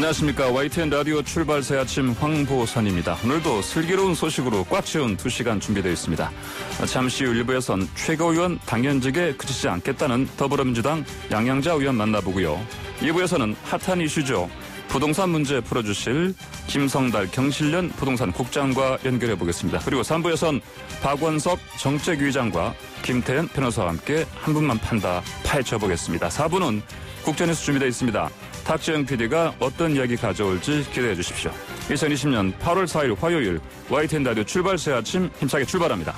안녕하십니까. YTN 라디오 출발 새 아침 황보선입니다. 오늘도 슬기로운 소식으로 꽉 채운 2시간 준비되어 있습니다. 잠시 후 1부에선 최고위원 당연직에 그치지 않겠다는 더불어민주당 양양자 의원 만나보고요. 2부에서는 핫한 이슈죠. 부동산 문제 풀어주실 김성달 경실련 부동산 국장과 연결해 보겠습니다. 그리고 3부에선 박원섭 정책위장과 김태현 변호사와 함께 한 분만 판다 파헤쳐 보겠습니다. 4부는 국제뉴스 준비되어 있습니다. 탁재영 PD가 어떤 이야기 가져올지 기대해 주십시오. 2020년 8월 4일 화요일 YTN 라디오 출발 새 아침 힘차게 출발합니다.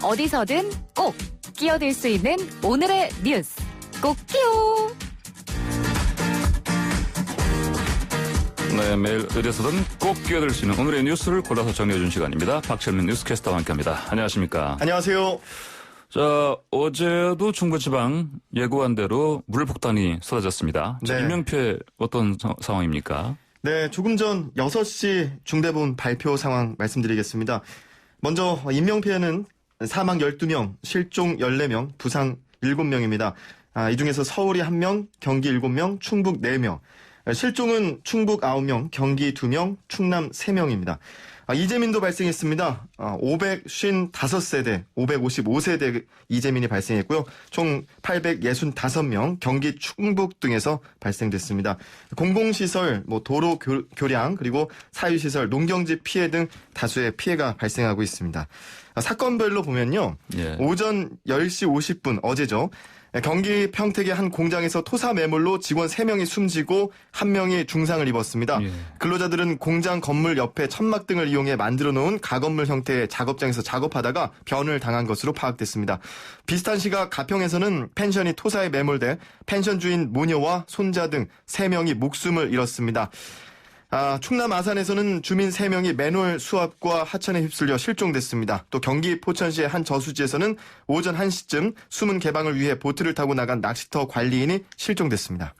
어디서든 꼭 끼어들 수 있는 오늘의 뉴스 꼭 끼워. 네, 매일 어디서든 꼭 끼어들 수 있는 오늘의 뉴스를 골라서 정리해준 시간입니다. 박철민 뉴스캐스터와 함께합니다. 안녕하십니까? 안녕하세요. 자, 어제도 중부지방 예고한 대로 물폭탄이 쏟아졌습니다. 자, 네. 인명피해 어떤 상황입니까? 네, 조금 전 6시 중대본 발표 상황 말씀드리겠습니다. 먼저 인명피해는 사망 12명, 실종 14명, 부상 7명입니다. 이 중에서 서울이 1명, 경기 7명, 충북 4명. 실종은 충북 9명, 경기 2명, 충남 3명입니다. 이재민도 발생했습니다. 555세대, 555세대 이재민이 발생했고요. 총 865명, 경기 충북 등에서 발생됐습니다. 공공시설, 도로 교량, 그리고 사유시설, 농경지 피해 등 다수의 피해가 발생하고 있습니다. 사건별로 보면요. 예. 오전 10시 50분, 어제죠. 경기 평택의 한 공장에서 토사 매몰로 직원 3명이 숨지고 1명이 중상을 입었습니다. 예. 근로자들은 공장 건물 옆에 천막 등을 이용해 만들어 놓은 가건물 형태의 작업장에서 작업하다가 변을 당한 것으로 파악됐습니다. 비슷한 시각 가평에서는 펜션이 토사에 매몰돼 펜션 주인 모녀와 손자 등 3명이 목숨을 잃었습니다. 충남 아산에서는 주민 3명이 맨홀 수압과 하천에 휩쓸려 실종됐습니다. 또 경기 포천시의 한 저수지에서는 오전 1시쯤 수문 개방을 위해 보트를 타고 나간 낚시터 관리인이 실종됐습니다.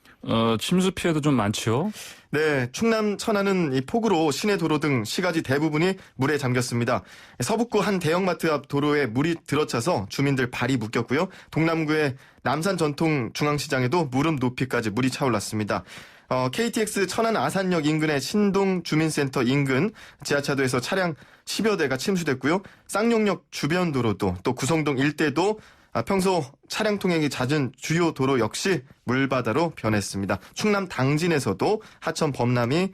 침수 피해도 좀 많죠? 네, 충남 천안은 이 폭우로 시내 도로 등 시가지 대부분이 물에 잠겼습니다. 서북구 한 대형마트 앞 도로에 물이 들어차서 주민들 발이 묶였고요. 동남구의 남산 전통 중앙시장에도 무릎 높이까지 물이 차올랐습니다. KTX 천안 아산역 인근의 신동 주민센터 인근 지하차도에서 차량 10여 대가 침수됐고요. 쌍용역 주변 도로도 또 구성동 일대도 평소 차량 통행이 잦은 주요 도로 역시 물바다로 변했습니다. 충남 당진에서도 하천 범람이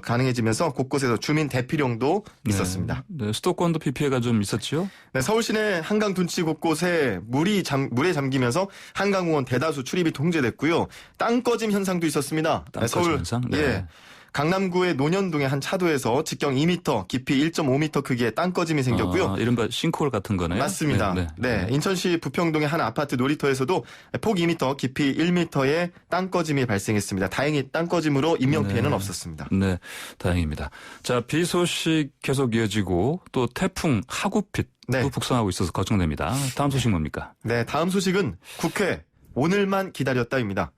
가능해지면서 곳곳에서 주민 대피령도 있었습니다. 네, 수도권도 비 피해가 좀 있었죠? 네, 서울 시내 한강 둔치 곳곳에 물에 잠기면서 한강공원 대다수 출입이 통제됐고요. 땅꺼짐 현상도 있었습니다. 땅꺼짐 서울 현상? 네. 예. 강남구의 논현동의 한 차도에서 직경 2m, 깊이 1.5m 크기의 땅꺼짐이 생겼고요. 이른바 싱크홀 같은 거네요. 맞습니다. 네. 인천시 부평동의 한 아파트 놀이터에서도 폭 2m, 깊이 1m의 땅꺼짐이 발생했습니다. 다행히 땅꺼짐으로 인명피해는 없었습니다. 네, 다행입니다. 자, 비 소식 계속 이어지고 또 태풍 하구핏도 네. 북상하고 있어서 걱정됩니다. 다음 소식 뭡니까? 네, 다음 소식은 국회 오늘만 기다렸다입니다.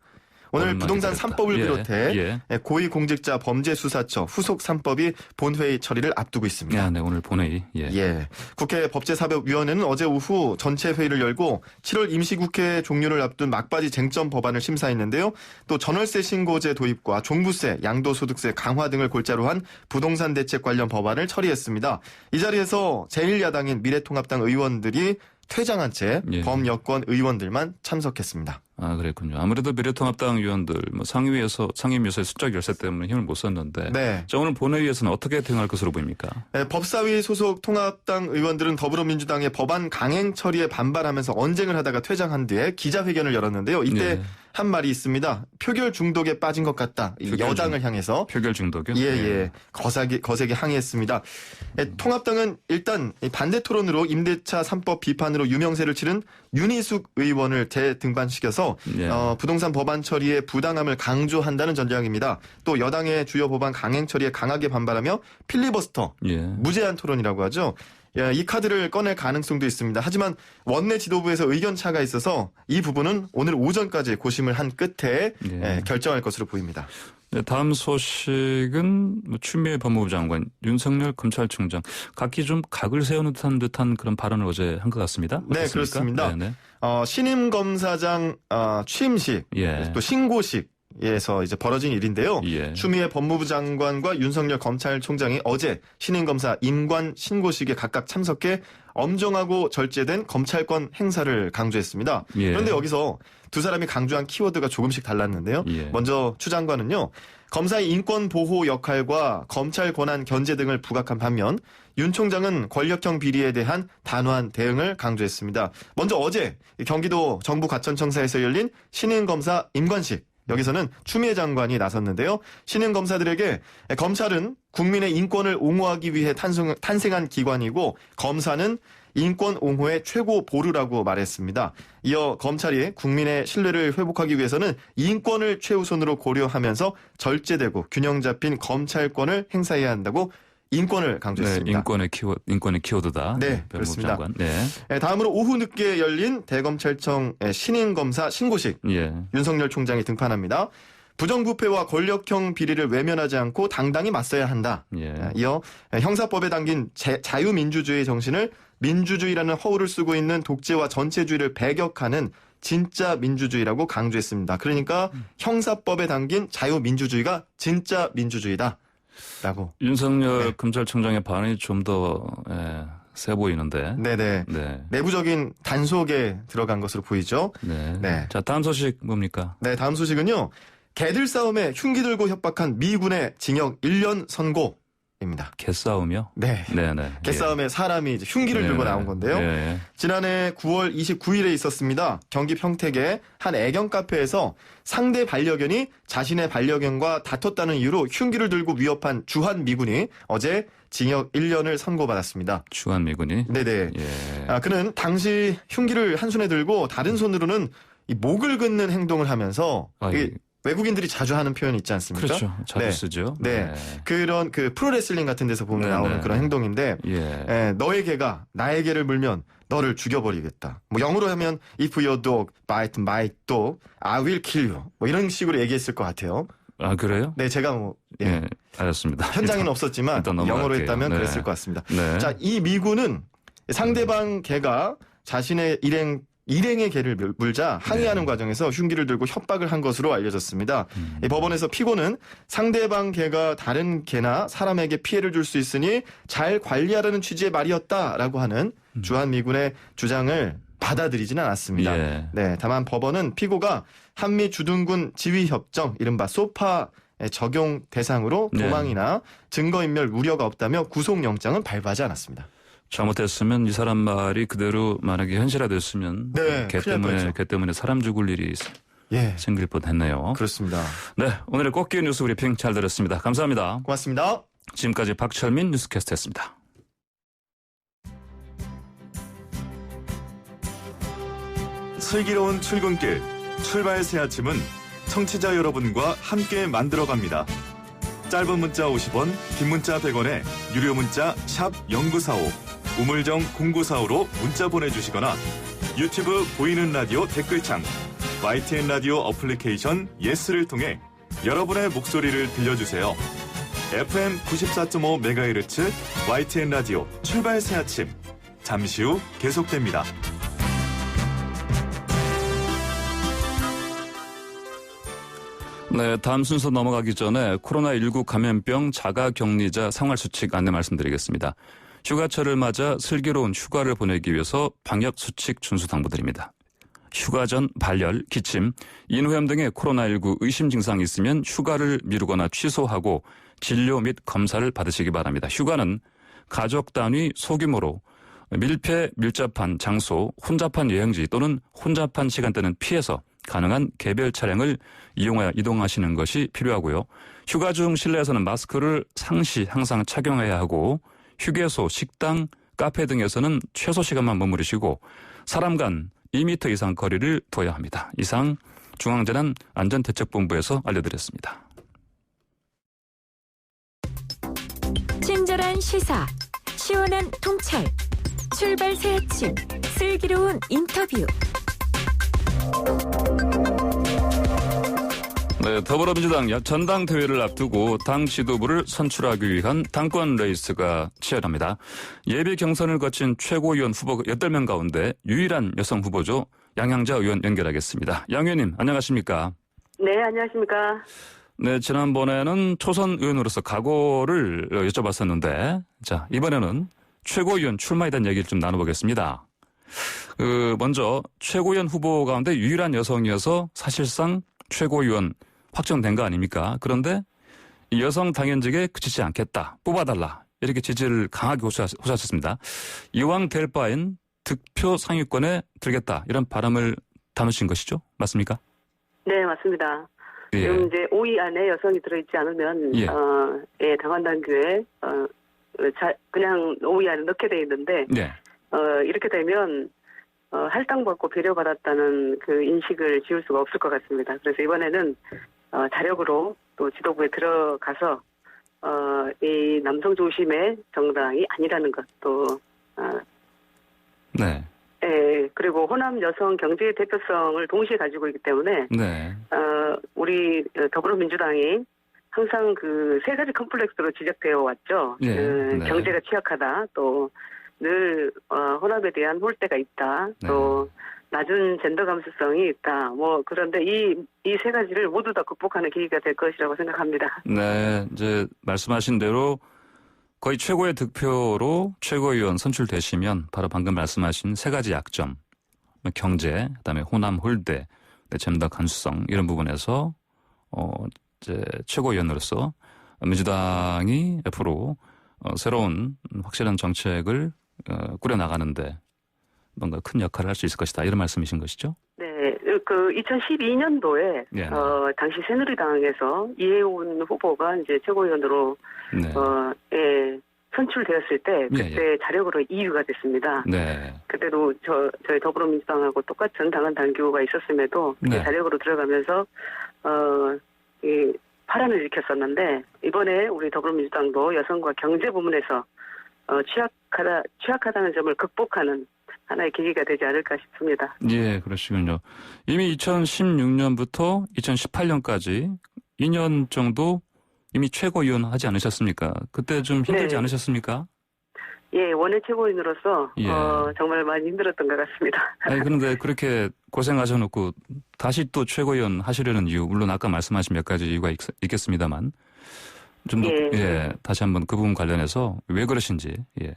오늘 부동산 기다렸다. 3법을 예, 비롯해 고위공직자 범죄수사처 후속 3법이 본회의 처리를 앞두고 있습니다. 네, 오늘 본회의. 예. 국회 법제사법위원회는 어제 오후 전체 회의를 열고 7월 임시국회 종료를 앞둔 막바지 쟁점 법안을 심사했는데요. 또 전월세 신고제 도입과 종부세, 양도소득세 강화 등을 골자로 한 부동산 대책 관련 법안을 처리했습니다. 이 자리에서 제1야당인 미래통합당 의원들이 퇴장한 채 범여권 의원들만 참석했습니다. 그랬군요. 아무래도 미래통합당 의원들 상임위에서의 숫자 결세 때문에 힘을 못 썼는데 네. 자, 오늘 본회의에서는 어떻게 대응할 것으로 보입니까? 네, 법사위 소속 통합당 의원들은 더불어민주당의 법안 강행 처리에 반발하면서 언쟁을 하다가 퇴장한 뒤에 기자회견을 열었는데요. 이때 한 말이 있습니다. 표결 중독에 빠진 것 같다. 여당을 향해서. 표결 중독이요? 예. 거세게 항의했습니다. 통합당은 일단 반대 토론으로 임대차 3법 비판으로 유명세를 치른 윤희숙 의원을 재등반시켜서 부동산 법안 처리의 부당함을 강조한다는 전략입니다. 또 여당의 주요 법안 강행 처리에 강하게 반발하며 필리버스터, 무제한 토론이라고 하죠. 이 카드를 꺼낼 가능성도 있습니다. 하지만 원내 지도부에서 의견 차가 있어서 이 부분은 오늘 오전까지 고심을 한 끝에 결정할 것으로 보입니다. 네, 다음 소식은 추미애 법무부 장관, 윤석열 검찰총장 각기 좀 각을 세우는 듯한 그런 발언을 어제 한 것 같습니다. 어떻습니까? 네, 그렇습니다. 네네. 신임 검사장 취임식 또 신고식에서 이제 벌어진 일인데요. 추미애 법무부 장관과 윤석열 검찰총장이 어제 신임 검사 임관 신고식에 각각 참석해 엄정하고 절제된 검찰권 행사를 강조했습니다. 그런데 여기서 두 사람이 강조한 키워드가 조금씩 달랐는데요. 먼저 추 장관은요. 검사의 인권 보호 역할과 검찰 권한 견제 등을 부각한 반면 윤 총장은 권력형 비리에 대한 단호한 대응을 강조했습니다. 먼저 어제 경기도 정부 과천청사에서 열린 신임 검사 임관식. 여기서는 추미애 장관이 나섰는데요. 신임 검사들에게 검찰은 국민의 인권을 옹호하기 위해 탄생한 기관이고 검사는 인권 옹호의 최고 보루라고 말했습니다. 이어 검찰이 국민의 신뢰를 회복하기 위해서는 인권을 최우선으로 고려하면서 절제되고 균형 잡힌 검찰권을 행사해야 한다고 인권을 강조했습니다. 네, 인권의 키워드다. 네, 그렇습니다. 다음으로 오후 늦게 열린 대검찰청 신임 검사 신고식. 윤석열 총장이 등판합니다. 부정부패와 권력형 비리를 외면하지 않고 당당히 맞서야 한다. 이어 형사법에 담긴 자유민주주의 정신을 민주주의라는 허울을 쓰고 있는 독재와 전체주의를 배격하는 진짜 민주주의라고 강조했습니다. 그러니까 형사법에 담긴 자유민주주의가 진짜 민주주의다. 라고. 윤석열 검찰총장의 반응이 좀 더 세 보이는데. 네네. 내부적인 단속에 들어간 것으로 보이죠. 자, 다음 소식 뭡니까? 네, 다음 소식은요. 개들 싸움에 흉기 들고 협박한 미군의 징역 1년 선고입니다. 개싸움이요? 네. 개싸움에 사람이 이제 흉기를 들고 나온 건데요. 지난해 9월 29일에 있었습니다. 경기 평택의 한 애견 카페에서 상대 반려견이 자신의 반려견과 다퉜다는 이유로 흉기를 들고 위협한 주한 미군이 어제 징역 1년을 선고받았습니다. 주한 미군이? 네네. 그는 당시 흉기를 한 손에 들고 다른 손으로는 이 목을 긋는 행동을 하면서 외국인들이 자주 하는 표현이 있지 않습니까? 그렇죠. 자주 쓰죠. 그런 그 프로레슬링 같은 데서 보면 나오는 그런 행동인데 너의 개가 나의 개를 물면 너를 죽여버리겠다. 뭐 영어로 하면 If your dog bite my dog, I will kill you. 뭐 이런 식으로 얘기했을 것 같아요. 아, 그래요? 네, 제가 알았습니다. 현장에는 없었지만 영어로 했다면 그랬을 것 같습니다. 자, 이 미군은 상대방 개가 자신의 일행의 개를 물자 항의하는 과정에서 흉기를 들고 협박을 한 것으로 알려졌습니다. 이 법원에서 피고는 상대방 개가 다른 개나 사람에게 피해를 줄 수 있으니 잘 관리하라는 취지의 말이었다라고 하는 주한미군의 주장을 받아들이지는 않았습니다. 다만 법원은 피고가 한미 주둔군 지휘협정 이른바 소파 적용 대상으로 도망이나 증거인멸 우려가 없다며 구속영장은 발부하지 않았습니다. 잘못했으면 이 사람 말이 그대로 만약에 현실화됐으면 개 때문에 사람 죽을 일이 생길 뻔했네요. 그렇습니다. 네, 오늘의 꽃게 뉴스 브리핑 잘 들었습니다. 감사합니다. 고맙습니다. 지금까지 박철민 뉴스캐스터였습니다. 슬기로운 출근길, 출발 새 아침은 청취자 여러분과 함께 만들어갑니다. 짧은 문자 50원, 긴 문자 100원에 유료 문자 샵 0945, 우물정 0945로 문자 보내주시거나 유튜브 보이는 라디오 댓글창, YTN 라디오 어플리케이션 예스를 통해 여러분의 목소리를 들려주세요. FM 94.5MHz YTN 라디오 출발 새 아침, 잠시 후 계속됩니다. 네, 다음 순서 넘어가기 전에 코로나19 감염병 자가격리자 생활수칙 안내 말씀드리겠습니다. 휴가철을 맞아 슬기로운 휴가를 보내기 위해서 방역수칙 준수 당부드립니다. 휴가 전 발열, 기침, 인후염 등의 코로나19 의심 증상이 있으면 휴가를 미루거나 취소하고 진료 및 검사를 받으시기 바랍니다. 휴가는 가족 단위 소규모로 밀폐, 밀접한 장소, 혼잡한 여행지 또는 혼잡한 시간대는 피해서 가능한 개별 차량을 이용하여 이동하시는 것이 필요하고요. 휴가 중 실내에서는 마스크를 상시 항상 착용해야 하고 휴게소, 식당, 카페 등에서는 최소 시간만 머무르시고 사람 간 2m 이상 거리를 둬야 합니다. 이상 중앙재난안전대책본부에서 알려드렸습니다. 친절한 시사, 시원한 통찰. 출발 새 아침, 슬기로운 인터뷰. 네, 더불어민주당 전당대회를 앞두고 당 지도부를 선출하기 위한 당권 레이스가 치열합니다. 예비 경선을 거친 최고위원 후보 8명 가운데 유일한 여성 후보죠. 양향자 의원 연결하겠습니다. 양 의원님 안녕하십니까? 네, 안녕하십니까? 네, 지난번에는 초선 의원으로서 각오를 여쭤봤었는데 자, 이번에는 최고위원 출마에 대한 얘기를 좀 나눠보겠습니다. 먼저 최고위원 후보 가운데 유일한 여성이어서 사실상 최고위원 확정된 거 아닙니까? 그런데 이 여성 당연직에 그치지 않겠다. 뽑아달라. 이렇게 지지를 강하게 호소하셨습니다. 이왕 될 바엔 득표 상위권에 들겠다. 이런 바람을 담으신 것이죠? 맞습니까? 네, 맞습니다. 예. 지금 이제 5위 안에 여성이 들어있지 않으면, 예. 당원당규에, 그냥 5위 안에 넣게 돼 있는데, 네. 이렇게 되면, 할당받고 배려받았다는 그 인식을 지울 수가 없을 것 같습니다. 그래서 이번에는, 자력으로 또 지도부에 들어가서, 이 남성 중심의 정당이 아니라는 것, 또, 네. 예, 그리고 호남 여성 경제 대표성을 동시에 가지고 있기 때문에, 네. 우리 더불어민주당이 항상 그 세 가지 컴플렉스로 지적되어 왔죠. 예, 네. 경제가 취약하다, 또 늘 혼합에 대한 홀대가 있다, 또 낮은 젠더 감수성이 있다. 뭐 그런데 이 세 가지를 모두 다 극복하는 계기가 될 것이라고 생각합니다. 네, 이제 말씀하신 대로 거의 최고의 득표로 최고위원 선출되시면 바로 방금 말씀하신 세 가지 약점, 경제, 그다음에 호남 홀대, 젠더 감수성 이런 부분에서 이제 최고위원으로서 민주당이 앞으로 새로운 확실한 정책을 꾸려 나가는데 뭔가 큰 역할을 할 수 있을 것이다 이런 말씀이신 것이죠? 네, 그 2012년도에 예. 당시 새누리당에서 이해운 후보가 이제 최고위원으로 네. 선출되었을 때 그때 자력으로 2위가 됐습니다. 네. 그때도 저희 더불어민주당하고 똑같은 당헌 당규가 있었음에도 네. 자력으로 들어가면서 이 파란을 일으켰었는데 이번에 우리 더불어민주당도 여성과 경제 부문에서 취약하다는 점을 극복하는 하나의 계기가 되지 않을까 싶습니다. 예, 그러시군요. 이미 2016년부터 2018년까지 2년 정도 이미 최고위원 하지 않으셨습니까? 그때 좀 힘들지 네. 않으셨습니까? 예, 원외 최고위원으로서 예. 정말 많이 힘들었던 것 같습니다. 아니, 그런데 그렇게 고생하셔놓고 다시 또 최고위원 하시려는 이유, 물론 아까 말씀하신 몇 가지 이유가 있겠습니다만 좀 더, 다시 한번 그 부분 관련해서 왜 그러신지, 예.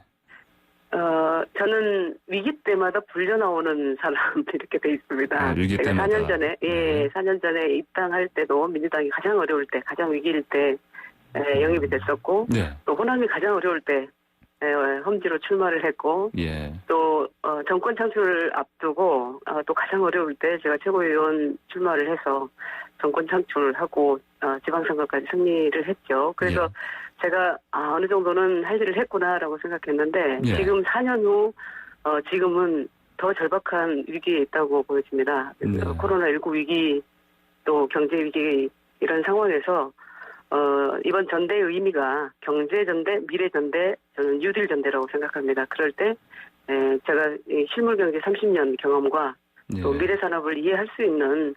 저는 위기 때마다 불려 나오는 사람 이렇게 돼 있습니다. 아, 위기 제가 때마다. 4년 전에, 네. 4년 전에 입당할 때도 민주당이 가장 어려울 때, 가장 위기일 때 영입이 됐었고, 네. 또 호남이 가장 어려울 때 험지로 출마를 했고, 예. 또 정권 창출을 앞두고 또 가장 어려울 때 제가 최고위원 출마를 해서 정권 창출하고 지방선거까지 승리를 했죠. 그래서 제가 어느 정도는 할 일을 했구나라고 생각했는데 예. 지금 지금 4년 후 지금은 더 절박한 위기에 있다고 보여집니다. 네. 코로나19 위기 또 경제 위기 이런 상황에서 이번 전대의 의미가 경제 전대, 미래 전대, 저는 뉴딜 전대라고 생각합니다. 그럴 때 제가 실물 경제 30년 경험과 또 미래 산업을 이해할 수 있는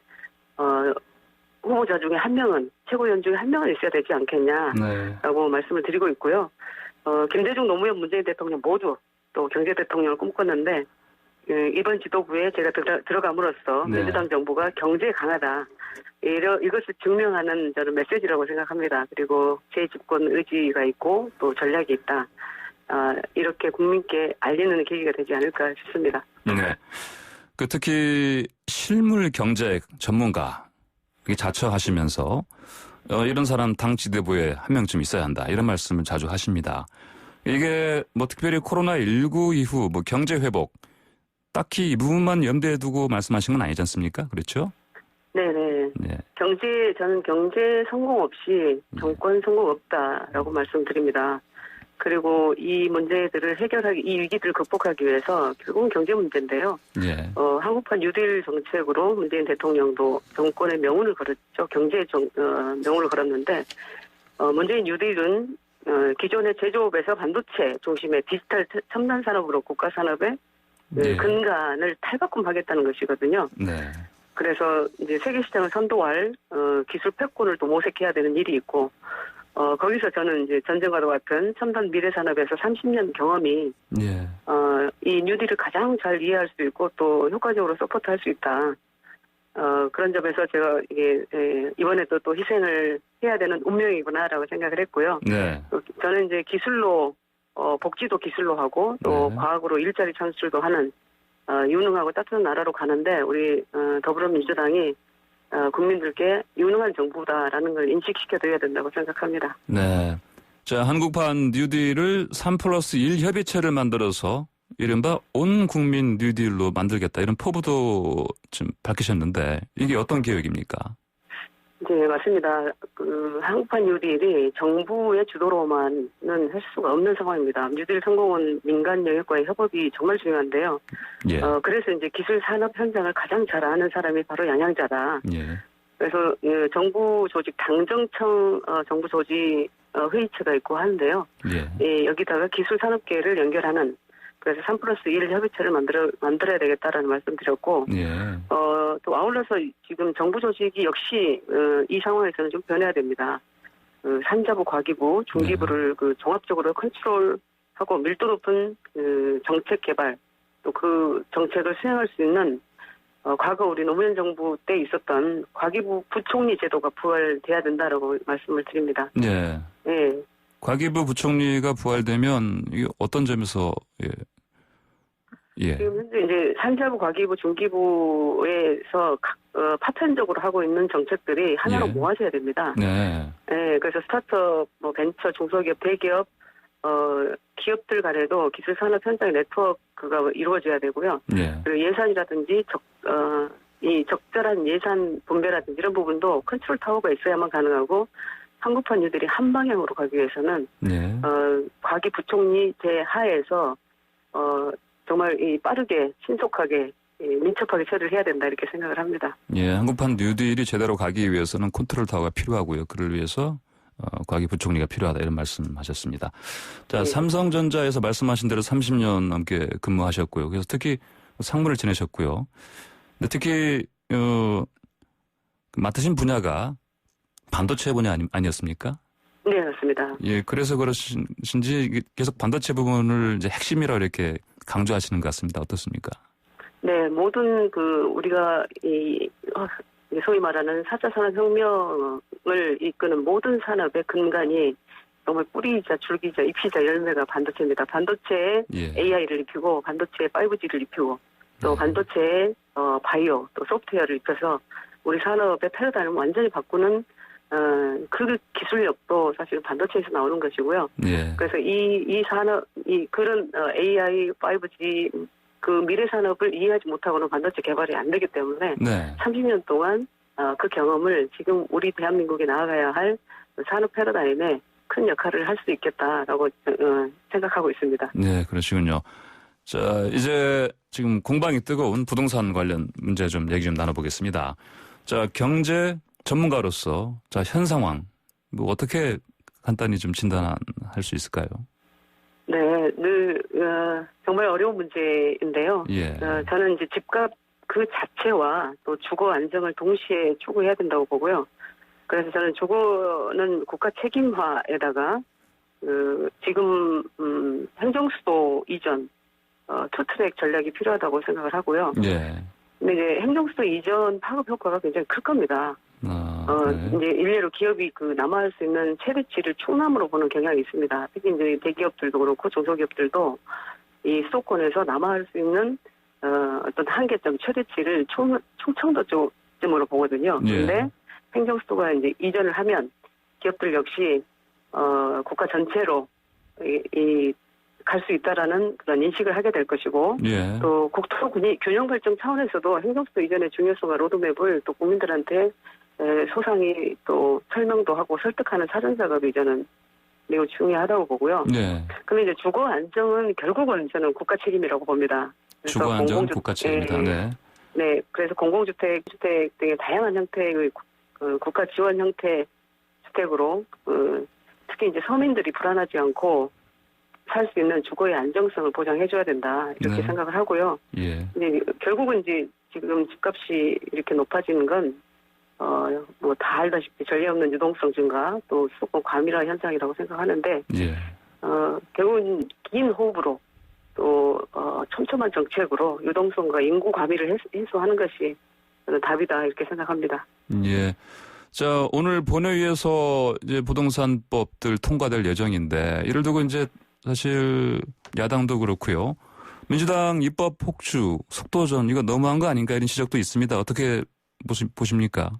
후보자 중에 한 명은 최고위원 중에 한 명은 있어야 되지 않겠냐라고 말씀을 드리고 있고요. 김대중, 노무현, 문재인 대통령 모두 또 경제 대통령을 꿈꿨는데 이번 지도부에 제가 들어감으로써 민주당 정부가 경제에 강하다. 이것을 증명하는 저는 메시지라고 생각합니다. 그리고 재집권 의지가 있고 또 전략이 있다. 이렇게 국민께 알리는 계기가 되지 않을까 싶습니다. 네. 특히 실물 경제 전문가 자처하시면서 이런 사람 당 지도부에 한 명쯤 있어야 한다. 이런 말씀을 자주 하십니다. 이게 뭐 특별히 코로나19 이후 뭐 경제 회복 딱히 이 부분만 염두에 두고 말씀하신 건 아니지 않습니까? 그렇죠? 네네. 네. 저는 경제 성공 없이 정권 성공 없다라고 말씀드립니다. 그리고 이 문제들을 이 위기들을 극복하기 위해서 결국은 경제 문제인데요. 예. 한국판 뉴딜 정책으로 문재인 대통령도 정권의 명운을 걸었죠. 경제의 명운을 걸었는데, 문재인 뉴딜은 기존의 제조업에서 반도체 중심의 디지털 첨단 산업으로 국가 산업의 네. 근간을 탈바꿈하겠다는 것이거든요. 네. 그래서 이제 세계 시장을 선도할 기술 패권을 또 모색해야 되는 일이 있고 거기서 저는 이제 전쟁과도 같은 첨단 미래 산업에서 30년 경험이 예. 이 뉴딜을 가장 잘 이해할 수 있고 또 효과적으로 서포트할 수 있다. 그런 점에서 제가 이게 이번에도 또 희생을 해야 되는 운명이구나라고 생각을 했고요. 네. 저는 이제 기술로 복지도 기술로 하고 또 네. 과학으로 일자리 창출도 하는 유능하고 따뜻한 나라로 가는데 우리 더불어민주당이 국민들께 유능한 정부다라는 걸 인식시켜드려야 된다고 생각합니다. 네. 자, 한국판 뉴딜을 3+1 협의체를 만들어서 이른바 온 국민 뉴딜로 만들겠다 이런 포부도 좀 밝히셨는데 이게 어떤 계획입니까? 네, 맞습니다. 한국판 뉴딜이 정부의 주도로만은 할 수가 없는 상황입니다. 뉴딜 성공은 민간 영역과의 협업이 정말 중요한데요. 예. 그래서 이제 기술 산업 현장을 가장 잘 아는 사람이 바로 양양자다. 예. 그래서 정부 조직 당정청 정부 조직 회의체가 있고 하는데요. 예. 여기다가 기술 산업계를 연결하는 그래서 3+1 협의체를 만들어야 되겠다라는 말씀드렸고 예. 또 아울러서 지금 정부 조직이 역시 이 상황에서는 좀 변해야 됩니다. 산자부, 과기부, 중기부를 종합적으로 컨트롤하고 밀도 높은 정책 개발 또 그 정책을 수행할 수 있는 과거 우리 노무현 정부 때 있었던 과기부 부총리 제도가 부활돼야 된다라고 말씀을 드립니다. 예. 예. 과기부 부총리가 부활되면 이게 어떤 점에서 예. 지금 현재 이제 산자부, 과기부, 중기부에서 파편적으로 하고 있는 정책들이 하나로 예. 모아져야 됩니다. 네. 네, 그래서 스타트업, 벤처, 중소기업, 대기업, 기업들 간에도 기술 산업 현장의 네트워크가 이루어져야 되고요. 예. 그리고 예산이라든지 이 적절한 예산 분배라든지 이런 부분도 컨트롤 타워가 있어야만 가능하고 한국판 뉴딜이 한 방향으로 가기 위해서는 네. 과기 부총리 제 하에서 정말 빠르게 신속하게 민첩하게 처리를 해야 된다 이렇게 생각을 합니다. 예, 한국판 뉴딜이 제대로 가기 위해서는 컨트롤 타워가 필요하고요. 그를 위해서 과기 부총리가 필요하다 이런 말씀하셨습니다. 자, 네. 삼성전자에서 말씀하신 대로 30년 넘게 근무하셨고요. 그래서 특히 상무를 지내셨고요. 근데 특히 맡으신 분야가 반도체 분야 아니었습니까? 네, 맞습니다. 예, 그래서 그러신지 계속 반도체 부분을 이제 핵심이라고 이렇게 강조하시는 것 같습니다. 어떻습니까? 네, 모든 우리가 소위 말하는 4차 산업혁명을 이끄는 모든 산업의 근간이 정말 뿌리이자 줄기이자 잎이자 열매가 반도체입니다. 반도체에 예. AI를 입히고 반도체에 5G를 입히고 또 네. 반도체에 바이오 또 소프트웨어를 입혀서 우리 산업의 패러다임을 완전히 바꾸는 그 기술력도 사실 반도체에서 나오는 것이고요. 예. 그래서 이 산업, 그런 AI, 5G 그 미래 산업을 이해하지 못하고는 반도체 개발이 안 되기 때문에 네. 30년 동안 그 경험을 지금 우리 대한민국에 나아가야 할 산업 패러다임에 큰 역할을 할 수 있겠다라고 생각하고 있습니다. 네, 그러시군요. 자, 이제 지금 공방이 뜨거운 부동산 관련 문제 좀 얘기 좀 나눠보겠습니다. 자, 경제 전문가로서 자, 현 상황 어떻게 간단히 좀 진단할 수 있을까요? 네, 정말 어려운 문제인데요. 예. 저는 이제 집값 그 자체와 또 주거 안정을 동시에 추구해야 된다고 보고요. 그래서 저는 주거는 국가 책임화에다가 지금 행정수도 이전 투트랙 전략이 필요하다고 생각을 하고요. 예. 근데 이제 행정수도 이전 파급 효과가 굉장히 클 겁니다. 네. 이제 일례로 기업이 남아할 수 있는 최대치를 충남으로 보는 경향이 있습니다. 특히 이제 대기업들도 그렇고 중소기업들도 이 수도권에서 남아할 수 있는 어떤 한계점 최대치를 충청도 쪽쯤으로 보거든요. 예. 그런데 행정수도가 이제 이전을 하면 기업들 역시 국가 전체로 갈 수 있다라는 그런 인식을 하게 될 것이고 예. 또 국토 균형 발전 차원에서도 행정수도 이전의 중요성과 로드맵을 또 국민들한테 소상히 또 설명도 하고 설득하는 사전 작업이 저는 매우 중요하다고 보고요. 네. 근데 이제 주거 안정은 결국은 저는 국가 책임이라고 봅니다. 그래서 주거 안정 국가 책임이다. 네. 네, 그래서 공공주택, 주택 등의 다양한 형태의 국가 지원 형태 주택으로 특히 이제 서민들이 불안하지 않고 살 수 있는 주거의 안정성을 보장해줘야 된다 이렇게 네. 생각을 하고요. 예. 근데 결국은 이제 지금 집값이 이렇게 높아지는 건 뭐 다 알다시피 전례 없는 유동성 증가 또 수도권 과밀화 현상이라고 생각하는데 예. 결국은 긴 호흡으로 또 촘촘한 정책으로 유동성과 인구 과밀을 해소하는 것이 저는 답이다 이렇게 생각합니다. 예. 자, 오늘 본회의에서 이제 부동산법들 통과될 예정인데 이를 두고 이제 사실 야당도 그렇고요. 민주당 입법 폭주, 속도전 이거 너무한 거 아닌가 이런 지적도 있습니다. 어떻게 보십니까?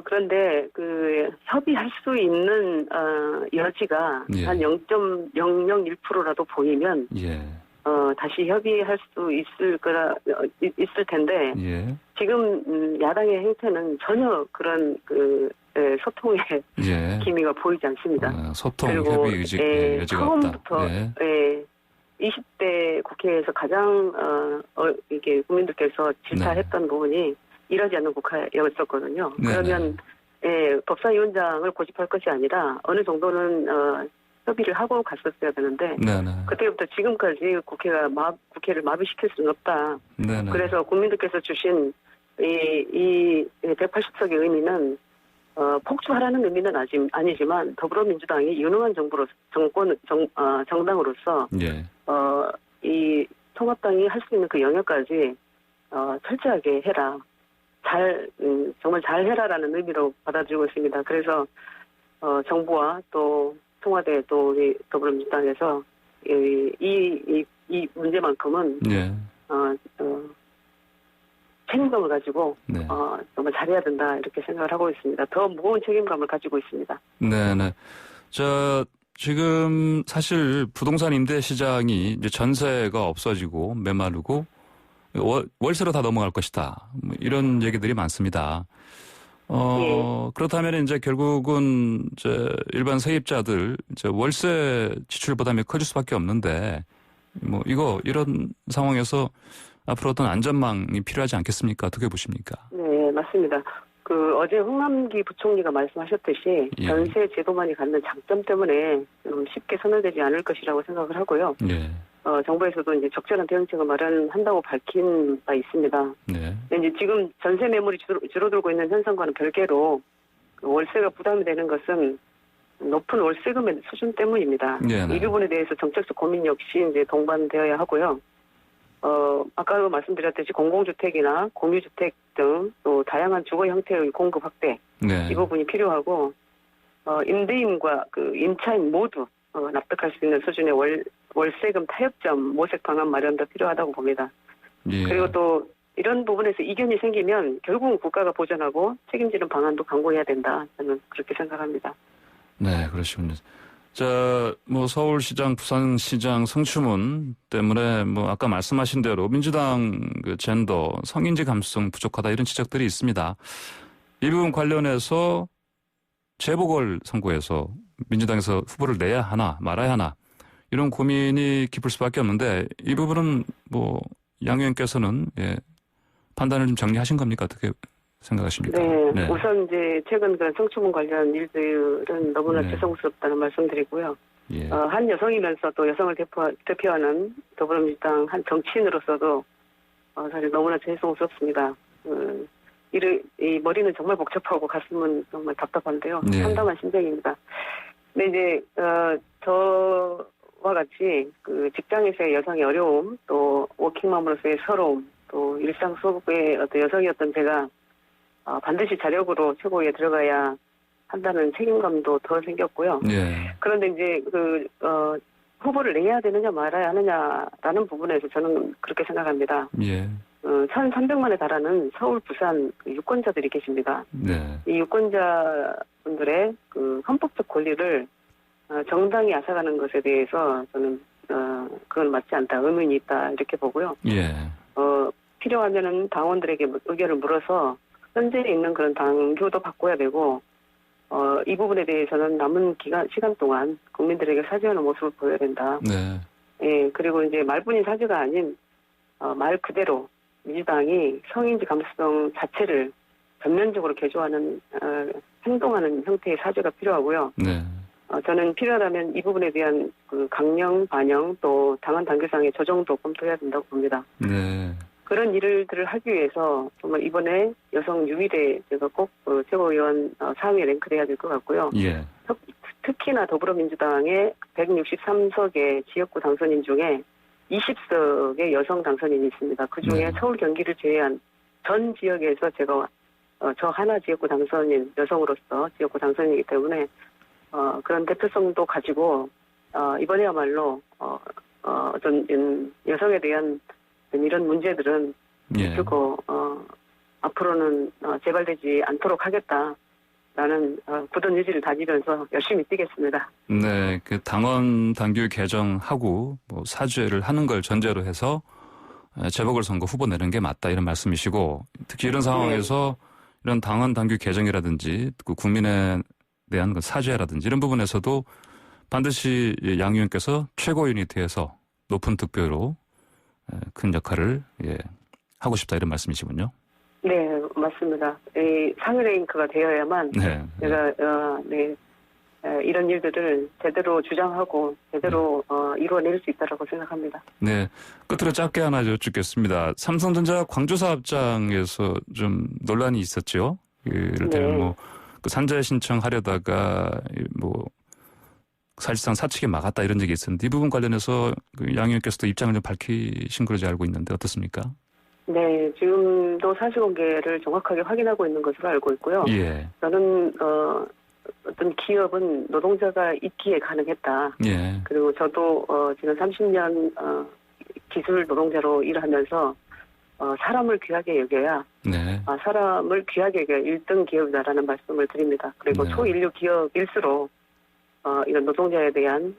그런데 협의할 수 있는 여지가 예. 한 0.001%라도 보이면 예. 다시 협의할 수 있을 텐데 예. 지금 야당의 행태는 전혀 그런 소통의 예. 기미가 보이지 않습니다. 소통, 그리고 협의 여지가 없다. 처음부터 예. 20대 국회에서 가장 이게 국민들께서 질타했던 부분이 이러지 않는 국회였었거든요. 네네. 그러면 법사위원장을 고집할 것이 아니라 어느 정도는 협의를 하고 갔었어야 되는데 네네. 그때부터 지금까지 국회를 마비시킬 수는 없다. 네네. 그래서 국민들께서 주신 이 180석의 의미는 폭주하라는 의미는 아니지만 더불어민주당이 유능한 정당으로서 예. 이 통합당이 할 수 있는 그 영역까지 철저하게 해라. 정말 잘 해라라는 의미로 받아들이고 있습니다. 그래서 정부와 또 청와대 또 우리 더불어민주당에서 이 문제만큼은 예. 책임감을 가지고 네. 정말 잘해야 된다 이렇게 생각을 하고 있습니다. 더 무거운 책임감을 가지고 있습니다. 네네. 지금 사실 부동산 임대 시장이 이제 전세가 없어지고 메마르고 월세로 다 넘어갈 것이다. 뭐 이런 얘기들이 많습니다. 그렇다면 이제 결국은 일반 세입자들 월세 지출 부담이 커질 수밖에 없는데 뭐 이런 상황에서 앞으로 어떤 안전망이 필요하지 않겠습니까? 어떻게 보십니까? 네, 맞습니다. 어제 홍남기 부총리가 말씀하셨듯이 예. 전세 제도만이 갖는 장점 때문에 좀 쉽게 선언되지 않을 것이라고 생각을 하고요. 예. 정부에서도 이제 적절한 대응책을 마련한다고 밝힌 바 있습니다. 네. 이제 지금 전세 매물이 줄어들고 있는 현상과는 별개로 월세가 부담이 되는 것은 높은 월세금의 수준 때문입니다. 네네. 이 부분에 대해서 정책적 고민 역시 이제 동반되어야 하고요. 아까도 말씀드렸듯이 공공주택이나 공유주택 등 또 다양한 주거 형태의 공급 확대 네. 이 부분이 필요하고 임대인과 임차인 모두 납득할 수 있는 수준의 월세금 타협점 모색 방안 마련도 필요하다고 봅니다. 예. 그리고 또 이런 부분에서 이견이 생기면 결국은 국가가 보전하고 책임지는 방안도 강구해야 된다. 저는 그렇게 생각합니다. 네, 그러시군요. 서울시장, 부산시장 성추문 때문에 아까 말씀하신 대로 민주당 젠더, 성인지 감수성 부족하다 이런 지적들이 있습니다. 이 부분 관련해서 재보궐 선거에서 민주당에서 후보를 내야 하나 말아야 하나 이런 고민이 깊을 수밖에 없는데 이 부분은 양 의원께서는 판단을 좀 정리하신 겁니까? 어떻게 생각하십니까? 네. 우선 이제 최근 그런 성추문 관련 일들은 너무나 죄송스럽다는 말씀드리고요. 예. 한 여성이면서 또 여성을 대표하는 더불어민주당 한 정치인으로서도 사실 너무나 죄송스럽습니다. 이 머리는 정말 복잡하고 가슴은 정말 답답한데요. 네. 참담한 심정입니다. 근데 이제 저와 같이 직장에서의 여성의 어려움, 또 워킹맘으로서의 서러움, 또 일상 속의 어떤 여성이었던 제가 반드시 자력으로 최고위에 들어가야 한다는 책임감도 더 생겼고요. 예. 그런데 이제 후보를 내야 되느냐 말아야 하느냐라는 부분에서 저는 그렇게 생각합니다. 예. 1,300만에 달하는 서울, 부산 유권자들이 계십니다. 네. 이 유권자분들의 헌법적 권리를 정당이 앗아가는 것에 대해서 저는 그건 맞지 않다, 의문이 있다 이렇게 보고요. 예. 필요하면은 당원들에게 의견을 물어서 현재 있는 그런 당규도 바꿔야 되고 이 부분에 대해서는 남은 시간 동안 국민들에게 사죄하는 모습을 보여야 된다. 네. 예, 그리고 이제 말뿐인 사죄가 아닌 말 그대로 민주당이 성인지 감수성 자체를 전면적으로 개조하는 행동하는 형태의 사죄가 필요하고요. 네. 저는 필요하다면 이 부분에 대한 그 강령, 반영 또 당헌 당규상의 조정도 검토해야 된다고 봅니다. 네. 그런 일들을 하기 위해서 정말 이번에 여성 유일에 제가 꼭 최고위원 상위에 랭크돼야 될 것 같고요. 예. 특히나 더불어민주당의 163석의 지역구 당선인 중에 20석의 여성 당선인이 있습니다. 그중에 네. 서울 경기를 제외한 전 지역에서 제가 저 하나 지역구 당선인 여성으로서 지역구 당선인이기 때문에 그런 대표성도 가지고 이번에야말로 어떤 여성에 대한 이런 문제들은 예. 그리고 앞으로는 재발되지 않도록 하겠다라는 굳은 의지를 다지면서 열심히 뛰겠습니다. 네, 그 당원 당규 개정하고 뭐 사죄를 하는 걸 전제로 해서 재보궐선거 후보 내는 게 맞다 이런 말씀이시고 특히 이런 상황에서 이런 당원 당규 개정이라든지 그 국민에 대한 그 사죄라든지 이런 부분에서도 반드시 양 의원께서 최고 유니티에서 높은 득표로 큰 역할을 하고 싶다 이런 말씀이시군요. 네, 맞습니다. 이 상위 랭크가 되어야만 네. 제가 이런 일들을 제대로 주장하고 제대로 이루어낼 수 있다고 생각합니다. 네. 끝으로 짧게 하나 여쭙겠습니다. 삼성전자 광주 사업장에서 좀 논란이 있었죠. 이를테면 네. 그 산재 신청하려다가 사실상 사측에 막았다 이런 적이 있었는데 이 부분 관련해서 양 의원께서도 입장을 좀 밝히신 걸로 알고 있는데 어떻습니까? 네, 지금도 사실관계를 정확하게 확인하고 있는 것으로 알고 있고요. 예. 저는 어떤 기업은 노동자가 있기에 가능했다. 예. 그리고 저도 지난 30년 기술 노동자로 일하면서 사람을 귀하게 여겨야 네. 사람을 귀하게 여겨야 1등 기업이다라는 말씀을 드립니다. 그리고 네. 초인류 기업일수록 이런 노동자에 대한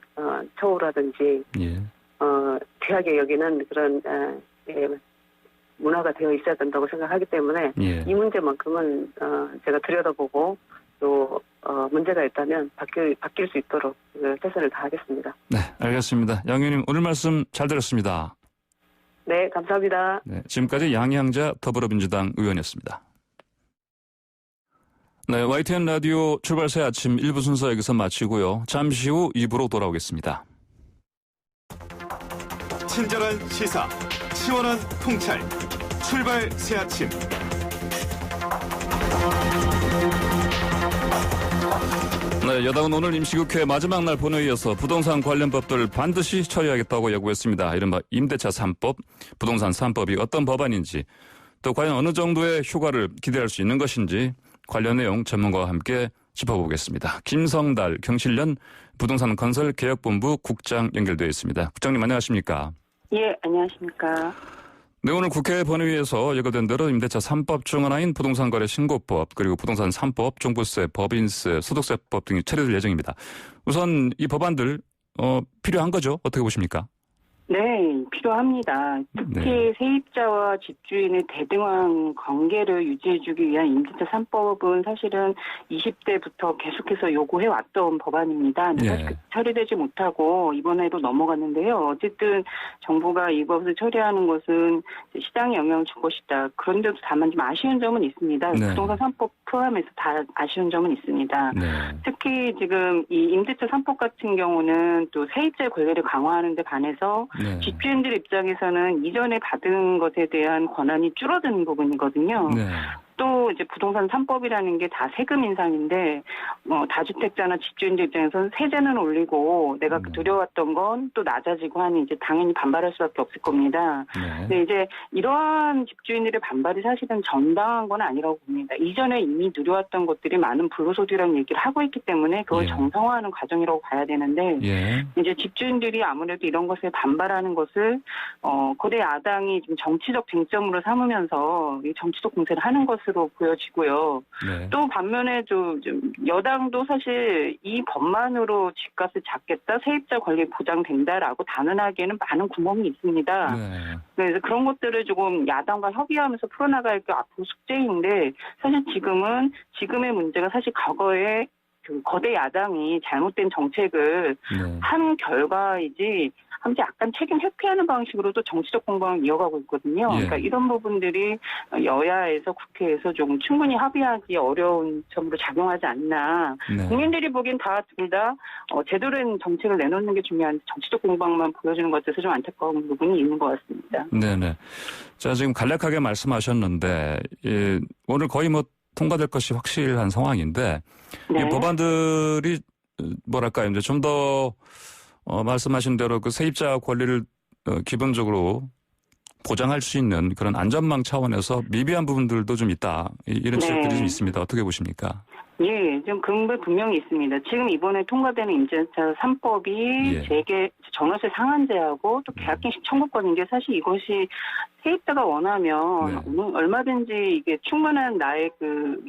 처우라든지 예. 귀하게 여기는 그런 문화가 되어 있어야 된다고 생각하기 때문에 예. 이 문제만큼은 제가 들여다보고 또 문제가 있다면 바뀔 수 있도록 최선을 다하겠습니다. 네, 알겠습니다. 양 의원님 오늘 말씀 잘 들었습니다. 네, 감사합니다. 네, 지금까지 양양자 더불어민주당 의원이었습니다. 네, YTN 라디오 출발새 아침 1부 순서 여기서 마치고요. 잠시 후 2부로 돌아오겠습니다. 친절한 시사, 시원한 통찰, 출발 새 아침. 네, 여당은 오늘 임시국회 마지막 날 본회의에서 부동산 관련 법들을 반드시 처리하겠다고 요구했습니다. 이른바 임대차 3법, 부동산 3법이 어떤 법안인지 또 과연 어느 정도의 효과를 기대할 수 있는 것인지 관련 내용 전문가와 함께 짚어보겠습니다. 김성달 경실련 부동산 건설 개혁본부 국장 연결되어 있습니다. 국장님 안녕하십니까? 예, 안녕하십니까? 네, 오늘 국회 본회의에서 예고된 대로 임대차 3법 중 하나인 부동산 거래 신고법 그리고 부동산 3법, 종부세, 법인세, 소득세법 등이 처리될 예정입니다. 우선 이 법안들 필요한 거죠? 어떻게 보십니까? 네, 필요합니다. 특히 네. 세입자와 집주인의 대등한 관계를 유지해주기 위한 임대차 3법은 사실은 20대부터 계속해서 요구해왔던 법안입니다. 근데 예. 사실 처리되지 못하고 이번에도 넘어갔는데요. 어쨌든 정부가 이것을 처리하는 것은 시장에 영향을 줄 것이다. 그런데도 다만 좀 아쉬운 점은 있습니다. 네. 부동산 3법 포함해서 다 아쉬운 점은 있습니다. 네. 특히 지금 이 임대차 3법 같은 경우는 또 세입자의 권리를 강화하는 데 반해서 네. 집주인들 입장에서는 이전에 받은 것에 대한 권한이 줄어드는 부분이거든요. 네. 또 이제 부동산 3법이라는 게 다 세금 인상인데 다주택자나 집주인들 입장에서는 세제는 올리고 내가 두려웠던 건 또 낮아지고 하니 이제 당연히 반발할 수밖에 없을 겁니다. 네. 근데 이제 이러한 집주인들의 반발이 사실은 정당한 건 아니라고 봅니다. 이전에 이미 누려왔던 것들이 많은 불로소득이라는 얘기를 하고 있기 때문에 그걸 예. 정상화하는 과정이라고 봐야 되는데 예. 이제 집주인들이 아무래도 이런 것에 반발하는 것을 거대 야당이 좀 정치적 쟁점으로 삼으면서 이 정치적 공세를 하는 것으로 보여지고요. 네. 또 반면에 좀 여당도 사실 이 법만으로 집값을 잡겠다, 세입자 권리 보장된다라고 단언하기에는 많은 구멍이 있습니다. 네. 그래서 그런 것들을 조금 야당과 협의하면서 풀어나갈 게 앞으로 숙제인데 사실 지금의 문제가 사실 과거에 그 거대 야당이 잘못된 정책을 네. 한 결과이지 하면서 약간 책임 회피하는 방식으로도 정치적 공방을 이어가고 있거든요. 예. 그러니까 이런 부분들이 여야에서 국회에서 좀 충분히 합의하기 어려운 점으로 작용하지 않나. 네. 국민들이 보기엔 둘 다 제대로 된 정책을 내놓는 게 중요한데 정치적 공방만 보여주는 것 같아서 좀 안타까운 부분이 있는 것 같습니다. 네네. 자, 지금 간략하게 말씀하셨는데, 오늘 거의 뭐 통과될 것이 확실한 상황인데, 네. 이 법안들이 뭐랄까요, 이제 좀 더 말씀하신 대로 그 세입자 권리를 기본적으로 보장할 수 있는 그런 안전망 차원에서 미비한 부분들도 좀 있다. 이런 네. 지적들이 좀 있습니다. 어떻게 보십니까? 예, 좀 근거 분명히 있습니다. 지금 이번에 통과되는 임대차 3법이 예. 재개 전월세 상한제하고 또 계약갱신 청구권인 게 사실 이것이 세입자가 원하면 얼마든지 이게 충분한 나의 그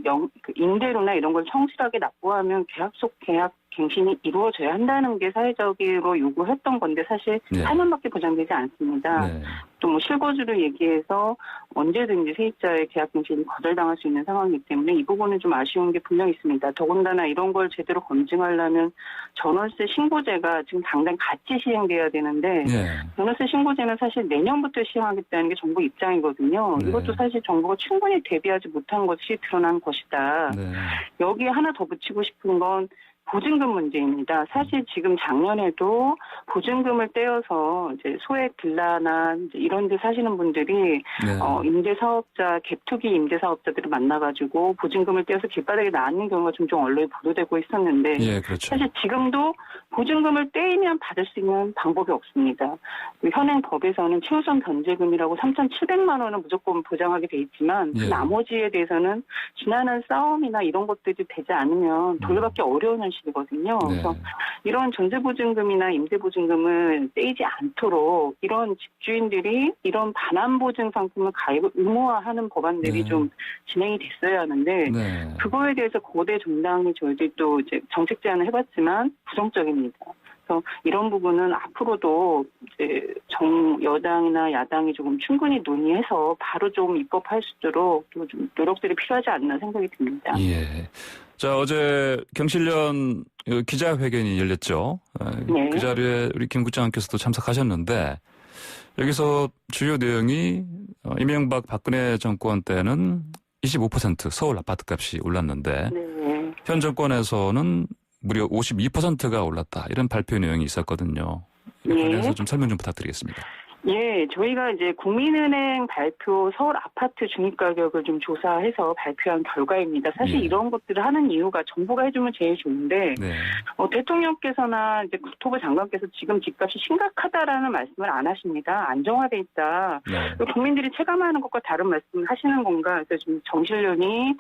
임대료나 이런 걸 성실하게 납부하면 계약 속 계약 갱신이 이루어져야 한다는 게 사회적으로 요구했던 건데 사실 네. 8년밖에 보장되지 않습니다. 네. 또 뭐 실거주를 얘기해서 언제든지 세입자의 계약 갱신이 거절당할 수 있는 상황이기 때문에 이 부분은 좀 아쉬운 게 분명히 있습니다. 더군다나 이런 걸 제대로 검증하려면 전월세 신고제가 지금 당장 같이 시행돼야 되는데 예. 전월세 신고제는 사실 내년부터 시행하겠다는 게 정부 입장이거든요. 네. 이것도 사실 정부가 충분히 대비하지 못한 것이 드러난 것이다. 네. 여기에 하나 더 붙이고 싶은 건 보증금 문제입니다. 사실 지금 작년에도 보증금을 떼어서 이제 소액 빌라나 이제 이런 데 사시는 분들이 네. 임대사업자, 갭투기 임대사업자들을 만나가지고 보증금을 떼어서 길바닥에 나앉는 경우가 종종 언론에 보도되고 있었는데 예, 그렇죠. 사실 지금도 보증금을 떼이면 받을 수 있는 방법이 없습니다. 현행 법에서는 최우선 변제금이라고 3,700만 원은 무조건 보장하게 돼 있지만 그 예. 나머지에 대해서는 지난한 싸움이나 이런 것들이 되지 않으면 돌려받기 어려운 현실이거든요. 네. 그래서 이런 전세보증금이나 임대보증금을 떼이지 않도록 이런 집주인들이 이런 반환보증 상품을 가입을 의무화하는 법안들이 네. 좀 진행이 됐어야 하는데 네. 그거에 대해서 거대 정당이 저희들도 이제 정책 제안을 해봤지만 부정적입니다. 그래서 이런 부분은 앞으로도 이제 여당이나 야당이 조금 충분히 논의해서 바로 좀 입법할 수 있도록 또 좀 노력들이 필요하지 않나 생각이 듭니다. 예. 자, 어제 경실련 기자회견이 열렸죠. 네. 그 자리에 우리 김 국장께서도 참석하셨는데 여기서 주요 내용이 이명박 박근혜 정권 때는 25% 서울 아파트값이 올랐는데 네. 현 정권에서는 무려 52%가 올랐다. 이런 발표 내용이 있었거든요. 이에 관해서 네. 좀 설명 좀 부탁드리겠습니다. 예, 저희가 이제 국민은행 발표 서울 아파트 중위가격을 좀 조사해서 발표한 결과입니다. 사실 예. 이런 것들을 하는 이유가 정부가 해주면 제일 좋은데 네. 대통령께서나 이제 국토부 장관께서 지금 집값이 심각하다라는 말씀을 안 하십니다. 안정화돼 있다. 네. 국민들이 체감하는 것과 다른 말씀을 하시는 건가? 그래서 지금 정실련이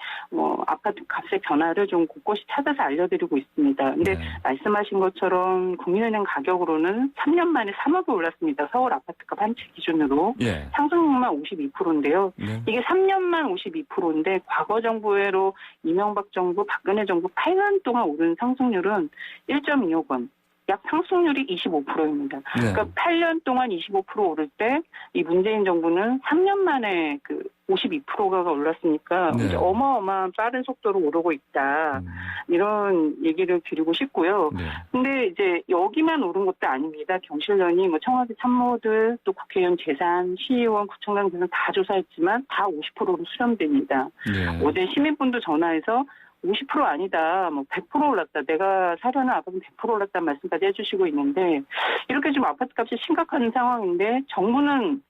아파트 값의 변화를 좀 곳곳이 찾아서 알려드리고 있습니다. 근데 네. 말씀하신 것처럼 국민은행 가격으로는 3년 만에 3억이 올랐습니다. 서울 아파트값 한 채 기준으로. 예. 상승률만 52%인데요. 네. 이게 3년만 52%인데 과거 정부로 이명박 정부, 박근혜 정부 8년 동안 오른 상승률은 1.25억 원. 약 상승률이 25%입니다. 네. 그러니까 8년 동안 25% 오를 때 이 문재인 정부는 3년 만에 그 52%가 올랐으니까 네. 이제 어마어마한 빠른 속도로 오르고 있다. 이런 얘기를 드리고 싶고요. 네. 근데 이제 여기만 오른 것도 아닙니다. 경실련이 청와대 참모들 또 국회의원 재산, 시의원, 구청장 등을 다 조사했지만 다 50%로 수렴됩니다. 네. 어제 시민분도 전화해서 50% 아니다, 100% 올랐다. 내가 사려는 아파트는 100% 올랐다는 말씀까지 해주시고 있는데 이렇게 좀 아파트 값이 심각한 상황인데 정부는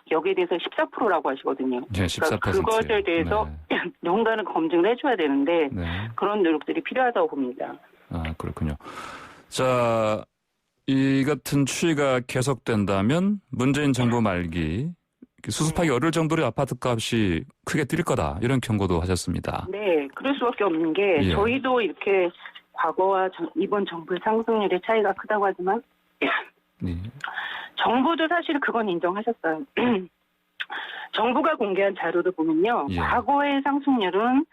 여기에 대해서 14%라고 하시거든요. 네, 14%. 그러니까 그것에 대해서 누군가는 검증을 해줘야 되는데 네. 그런 노력들이 필요하다고 봅니다. 아, 그렇군요. 자, 이 같은 추이가 계속된다면 문재인 정부 말기 수습하기 어려울 정도로 아파트 값이 크게 뛸 거다. 이런 경고도 하셨습니다. 네, 그럴 수밖에 없는 게 예. 저희도 이렇게 과거와 이번 정부의 상승률의 차이가 크다고 하지만 네. 정부도 사실 그건 인정하셨어요. 정부가 공개한 자료를 보면요. 예. 과거의 상승률은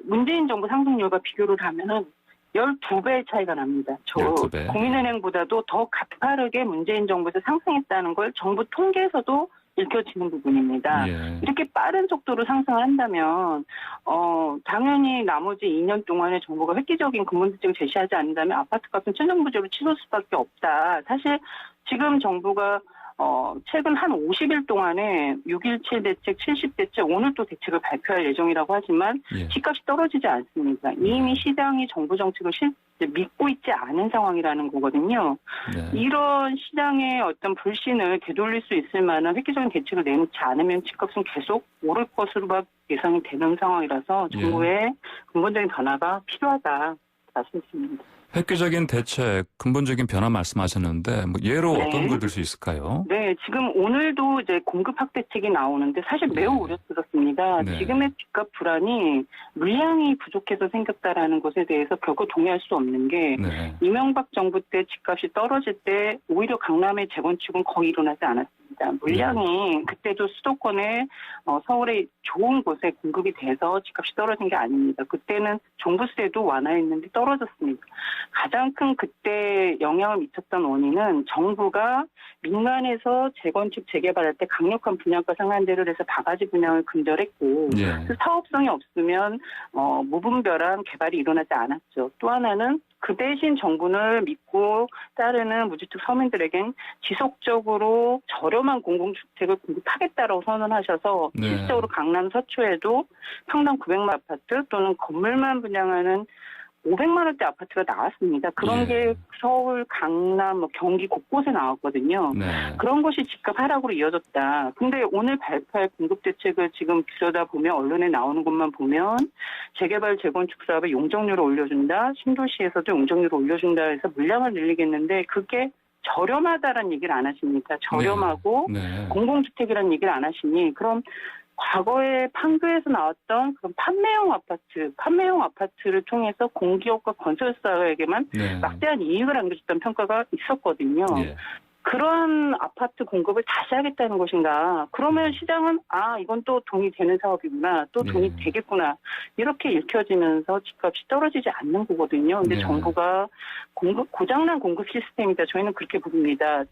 문재인 정부 상승률과 비교를 하면은 12배의 차이가 납니다. 12배. 국민은행보다도 더 가파르게 문재인 정부에서 상승했다는 걸 정부 통계에서도 읽혀지는 부분입니다. 예. 이렇게 빠른 속도로 상승을 한다면 당연히 나머지 2년 동안에 정부가 획기적인 근본대책을 제시하지 않는다면 아파트값은 천정부지로 치솟을 수밖에 없다. 사실 지금 정부가 최근 한 50일 동안에 6.17 대책, 70대책, 오늘 또 대책을 발표할 예정이라고 하지만 예. 집값이 떨어지지 않습니다. 이미 시장이 정부 정책을 믿고 있지 않은 상황이라는 거거든요. 네. 이런 시장의 어떤 불신을 되돌릴 수 있을 만한 획기적인 대책을 내놓지 않으면 집값은 계속 오를 것으로 예상이 되는 상황이라서 정부의 근본적인 변화가 필요하다 말씀드립니다. 획기적인 대책, 근본적인 변화 말씀하셨는데 뭐 예로 네. 어떤 걸 들 수 있을까요? 네, 지금 오늘도 이제 공급 확대책이 나오는데 사실 매우 네. 우려스럽습니다. 네. 지금의 집값 불안이 물량이 부족해서 생겼다라는 것에 대해서 결코 동의할 수 없는 게 네. 이명박 정부 때 집값이 떨어질 때 오히려 강남의 재건축은 거의 일어나지 않았습니다. 물량이 그때도 수도권에 서울의 좋은 곳에 공급이 돼서 집값이 떨어진 게 아닙니다. 그때는 종부세도 완화했는데 떨어졌습니다. 가장 큰 그때 영향을 미쳤던 원인은 정부가 민간에서 재건축 재개발할 때 강력한 분양가 상한제를 해서 바가지 분양을 근절했고 예. 그 사업성이 없으면 무분별한 개발이 일어나지 않았죠. 또 하나는 그 대신 정부를 믿고 따르는 무주택 서민들에겐 지속적으로 저렴한 공공주택을 공급하겠다라고 선언하셔서 네. 실질적으로 강남 서초에도 평당 900만 아파트 또는 건물만 분양하는 500만 원대 아파트가 나왔습니다. 그런 예. 게 서울, 강남, 경기 곳곳에 나왔거든요. 네. 그런 것이 집값 하락으로 이어졌다. 근데 오늘 발표할 공급대책을 지금 들여다보면 언론에 나오는 것만 보면 재개발, 재건축 사업에 용적률을 올려준다. 신도시에서도 용적률을 올려준다 해서 물량을 늘리겠는데 그게 저렴하다라는 얘기를 안 하십니까? 저렴하고 네. 공공주택이라는 얘기를 안 하시니 그럼 과거에 판교에서 나왔던 그런 판매용 아파트를 통해서 공기업과 건설사에게만 네. 막대한 이익을 안겨줬다는 평가가 있었거든요. 예. 그런 아파트 공급을 다시 하겠다는 것인가. 그러면 시장은 이건 또 돈이 되는 사업이구나. 또 돈이 네. 되겠구나. 이렇게 읽혀지면서 집값이 떨어지지 않는 거거든요. 근데 네. 정부가 고장난 공급 시스템이다. 저희는 그렇게 부릅니다.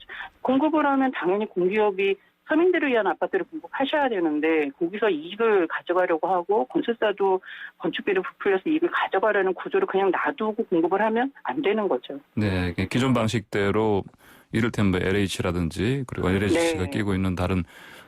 공급을 하면 당연히 공기업이 서민들을 위한 아파트를 공급하셔야 되는데 거기서 이익을 가져가려고 하고 건설사도 건축비를 부풀려서 이익을 가져가려는 구조를 그냥 놔두고 공급을 하면 안 되는 거죠. 네. 기존 방식대로 이를테면 뭐 LH라든지 그리고 LHC가 네. 끼고 있는 다른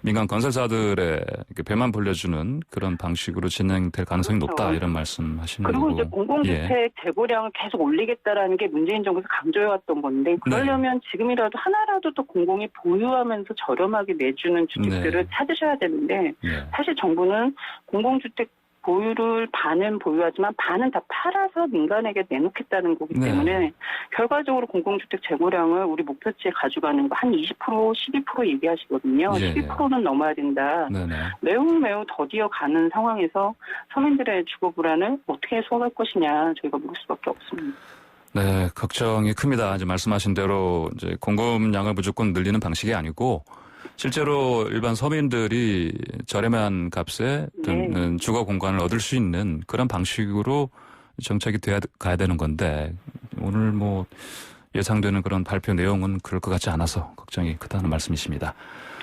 민간 건설사들의 배만 불려주는 그런 방식으로 진행될 가능성이 그렇죠. 높다 이런 말씀하시는 그리고 거고. 이제 공공주택 재고량을 계속 올리겠다라는 게 문재인 정부에서 강조해왔던 건데 그러려면 지금이라도 하나라도 더 공공이 보유하면서 저렴하게 내주는 주택들을 네. 찾으셔야 되는데 네. 사실 정부는 공공주택 보유를 반은 보유하지만 반은 다 팔아서 민간에게 내놓겠다는 거기 네. 때문에 결과적으로 공공주택 재고량을 우리 목표치에 가져가는 거 한 20%, 12% 얘기하시거든요. 예. 12%는 넘어야 된다. 네네. 매우 더디어 가는 상황에서 서민들의 주거 불안을 어떻게 해소할 것이냐 저희가 물을 수밖에 없습니다. 네, 걱정이 큽니다. 이제 말씀하신 대로 이제 공급량을 무조건 늘리는 방식이 아니고 실제로 일반 서민들이 저렴한 값에 네. 주거 공간을 얻을 수 있는 그런 방식으로 정책이 가야 되는 건데 오늘 뭐 예상되는 그런 발표 내용은 그럴 것 같지 않아서 걱정이 크다는 말씀이십니다.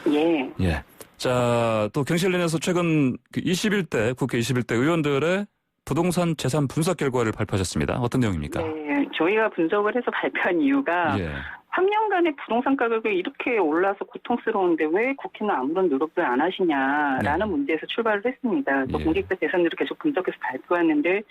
예. 예. 자, 또 경실련에서 최근 21대 국회 21대 의원들의 부동산 재산 분석 결과를 발표하셨습니다. 어떤 내용입니까? 네, 저희가 분석을 해서 발표한 이유가 예. 3년간의 부동산 가격이 이렇게 올라서 고통스러운데 왜 국회는 아무런 노력도 안 하시냐라는 문제에서 출발을 했습니다. 또 예. 공직자 재산들을 계속 분석해서 발표했는데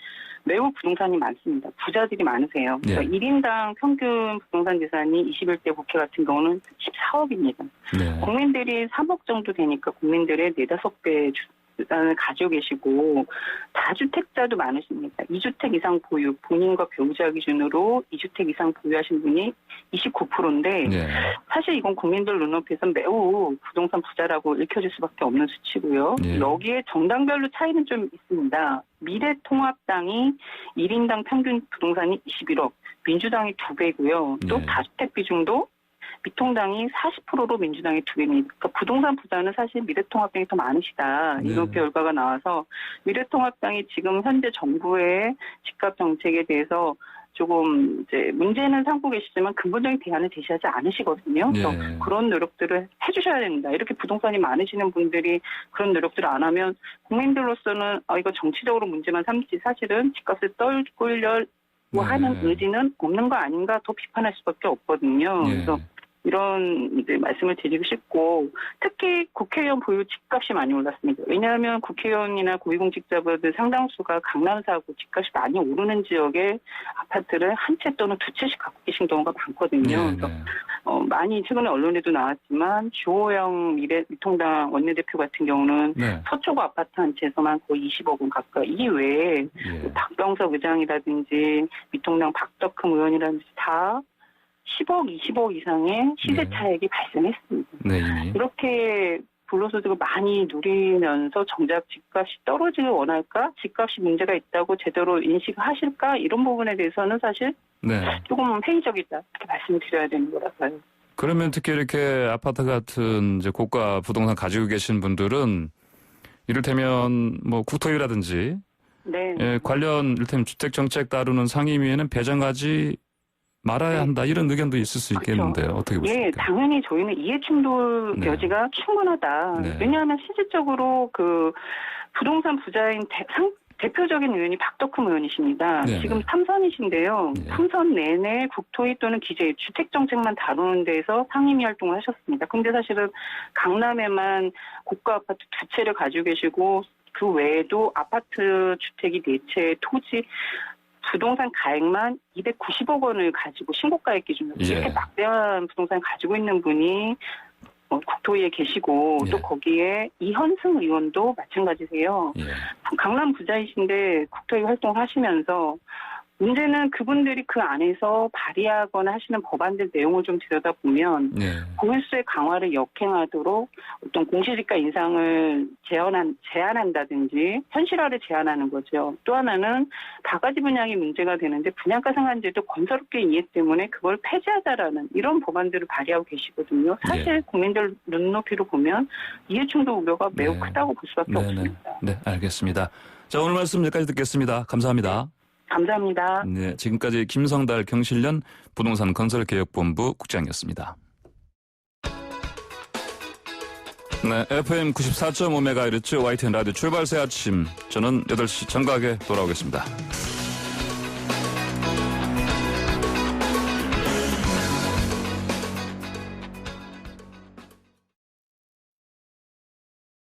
매우 부동산이 많습니다. 부자들이 많으세요. 예. 그러니까 1인당 평균 부동산 재산이 21대 국회 같은 경우는 14억입니다. 네. 국민들이 3억 정도 되니까 국민들의 4-5배 재산을 가지고 계시고 다주택자도 많으십니다. 2주택 이상 보유, 본인과 배우자 기준으로 2주택 이상 보유하신 분이 29%인데 네. 사실 이건 국민들 눈높이에서는 매우 부동산 부자라고 읽혀질 수밖에 없는 수치고요. 예. 여기에 정당별로 차이는 좀 있습니다. 미래통합당이 1인당 평균 부동산이 21억, 민주당이 2배고요. 또 예. 다주택 비중도 미통당이 40%로 민주당이 2배입니다. 그러니까 부동산 부자는 사실 미래통합당이 더 많으시다. 네. 이런 결과가 나와서 미래통합당이 지금 현재 정부의 집값 정책에 대해서 조금 이제 문제는 삼고 계시지만 근본적인 대안을 제시하지 않으시거든요. 그래서 예. 그런 노력들을 해주셔야 됩니다. 이렇게 부동산이 많으시는 분들이 그런 노력들을 안 하면 국민들로서는 이거 정치적으로 문제만 삼지 사실은 집값을 떨구려고 하는 의지는 없는 거 아닌가 더 비판할 수밖에 없거든요. 예. 그래서 이런 이제 말씀을 드리고 싶고 특히 국회의원 보유 집값이 많이 올랐습니다. 왜냐하면 국회의원이나 고위공직자분들 상당수가 강남 사고 집값이 많이 오르는 지역에 아파트를 한 채 또는 두 채씩 갖고 계신 경우가 많거든요. 그래서 많이 최근에 언론에도 나왔지만 주호영 미통당 원내대표 같은 경우는 네. 서초구 아파트 한 채에서만 거의 20억 원 가까이 이 외에 예. 박병석 의장이라든지 미통당 박덕흠 의원이라든지 다 10억, 20억 이상의 시세 네. 차익이 발생했습니다. 네, 이미. 이렇게 불로소득을 많이 누리면서 정작 집값이 떨어지길 원할까? 집값이 문제가 있다고 제대로 인식하실까? 이런 부분에 대해서는 사실 네. 조금 회의적이다. 이렇게 말씀을 드려야 되는 거라서요. 그러면 특히 이렇게 아파트 같은 이제 고가 부동산 가지고 계신 분들은 이를테면 뭐 국토위라든지 네. 예, 관련 이를테면 주택 정책 다루는 상임위에는 배정하지 말아야 한다 이런 의견도 있을 수 있겠는데요. 어떻게 보십니까? 예, 당연히 저희는 이해충돌 네. 여지가 충분하다. 네. 왜냐하면 실질적으로 그 부동산 부자인 대표적인 의원이 박덕흠 의원이십니다. 네, 지금 네. 3선이신데요. 네. 3선 내내 국토위 또는 기재 주택정책만 다루는 데서 상임위 활동을 하셨습니다. 근데 사실은 강남에만 고가 아파트 두 채를 가지고 계시고 그 외에도 아파트 주택이 4채, 토지 부동산 가액만 290억 원을 가지고 신고가액 기준으로 예. 이렇게 막대한 부동산을 가지고 있는 분이 국토위에 계시고 예. 또 거기에 이현승 의원도 마찬가지세요. 예. 강남 부자이신데 국토위 활동을 하시면서 문제는 그분들이 그 안에서 발의하거나 하시는 법안들 내용을 좀 들여다보면 네. 보유세 강화를 역행하도록 어떤 공시지가 인상을 제한한다든지 현실화를 제한하는 거죠. 또 하나는 바가지 분양이 문제가 되는데 분양가 상한제도 건설업계 이해 때문에 그걸 폐지하자라는 이런 법안들을 발의하고 계시거든요. 사실 국민들 눈높이로 보면 이해충돌 우려가 매우 네. 크다고 볼 수밖에 없습니다. 네, 알겠습니다. 자, 오늘 말씀 여기까지 듣겠습니다. 감사합니다. 감사합니다. 네, 지금까지 김성달 경실련 부동산 건설개혁본부 국장이었습니다. 네, FM 94.5MHz YTN 라디오 출발새 아침. 저는 8시 정각에 돌아오겠습니다.